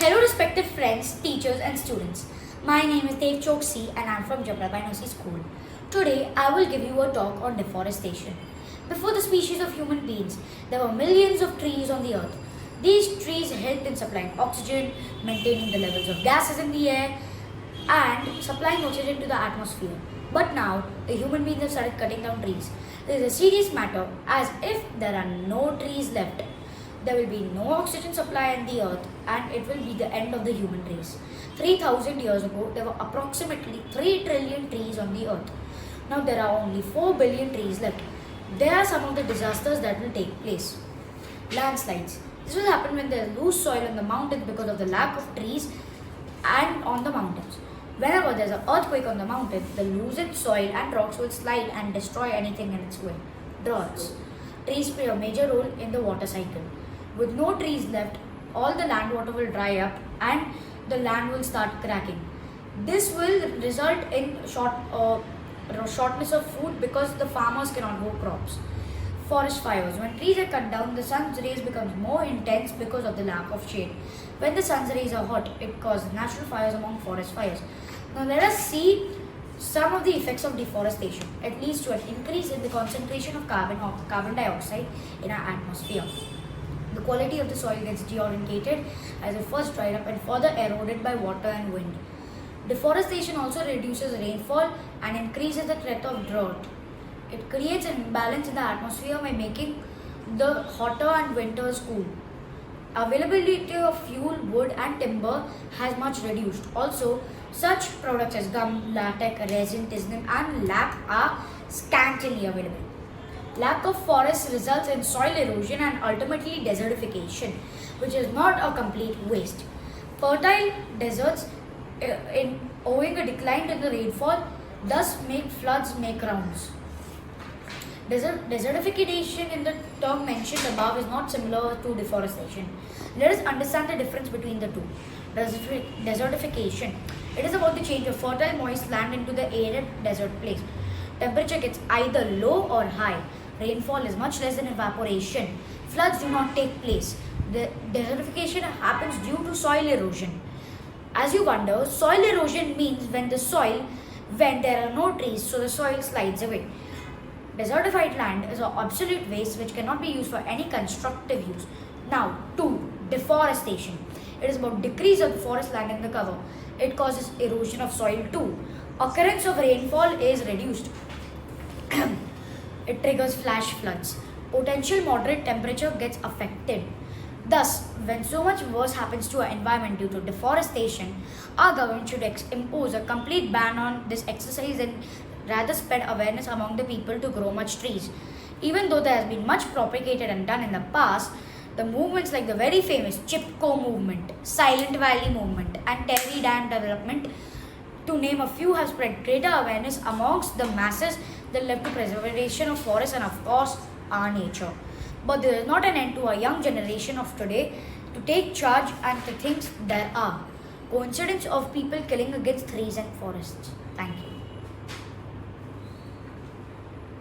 Hello respected friends, teachers and students. My name is Choksi and I am from Jamnabai Narsee school. Today I will give you a talk on deforestation. Before the species of human beings, there were millions of trees on the earth. These trees helped in supplying oxygen, maintaining the levels of gases in the air and supplying oxygen to the atmosphere. But now, the human beings have started cutting down trees. This is a serious matter as if there are no trees left, there will be no oxygen supply in the earth and it will be the end of the human race. 3000 years ago, there were approximately 3 trillion trees on the earth. Now there are only 4 billion trees left. There are some of the disasters that will take place. Landslides. This will happen when there is loose soil on the mountains because of the lack of trees and on the mountains. Whenever there is an earthquake on the mountain, the loosened soil and rocks will slide and destroy anything in its way. Droughts. Trees play a major role in the water cycle. With no trees left, all the land water will dry up and the land will start cracking. This will result in shortness of food because the farmers cannot grow crops. Forest fires. When trees are cut down, the sun's rays becomes more intense because of the lack of shade. When the sun's rays are hot, it causes natural fires among forest fires. Now let us see some of the effects of deforestation. It leads to an increase in the concentration of carbon dioxide in our atmosphere. The quality of the soil gets deorientated as it first dried up and further eroded by water and wind. Deforestation also reduces rainfall and increases the threat of drought. It creates an imbalance in the atmosphere by making the hotter and winters cool. Availability of fuel, wood and timber has much reduced. Also, such products as gum, latex, resin, tinsel and lap are scantily available. Lack of forests results in soil erosion and ultimately desertification, which is not a complete waste. Fertile deserts, owing a decline in the rainfall, thus make floods make rounds. Desertification in the term mentioned above is not similar to deforestation. Let us understand the difference between the two. Desertification. It is about the change of fertile moist land into the arid desert place. Temperature gets either low or high. Rainfall is much less than evaporation. Floods do not take place. The desertification happens due to soil erosion. As you wonder, soil erosion means when there are no trees, so the soil slides away. Desertified land is an obsolete waste which cannot be used for any constructive use. Now, 2. Deforestation. It is about decrease of the forest land in the cover. It causes erosion of soil too. Occurrence of rainfall is reduced. It triggers flash floods. Potential moderate temperature gets affected. Thus, when so much worse happens to our environment due to deforestation, our government should impose a complete ban on this exercise and rather spread awareness among the people to grow much trees. Even though there has been much propagated and done in the past, the movements like the very famous Chipko movement, Silent Valley movement and Terry Dam development, to name a few, have spread greater awareness amongst the masses that led to preservation of forests and of course our nature. But there is not an end to our young generation of today to take charge and to think there are coincidence of people killing against trees and forests. Thank you.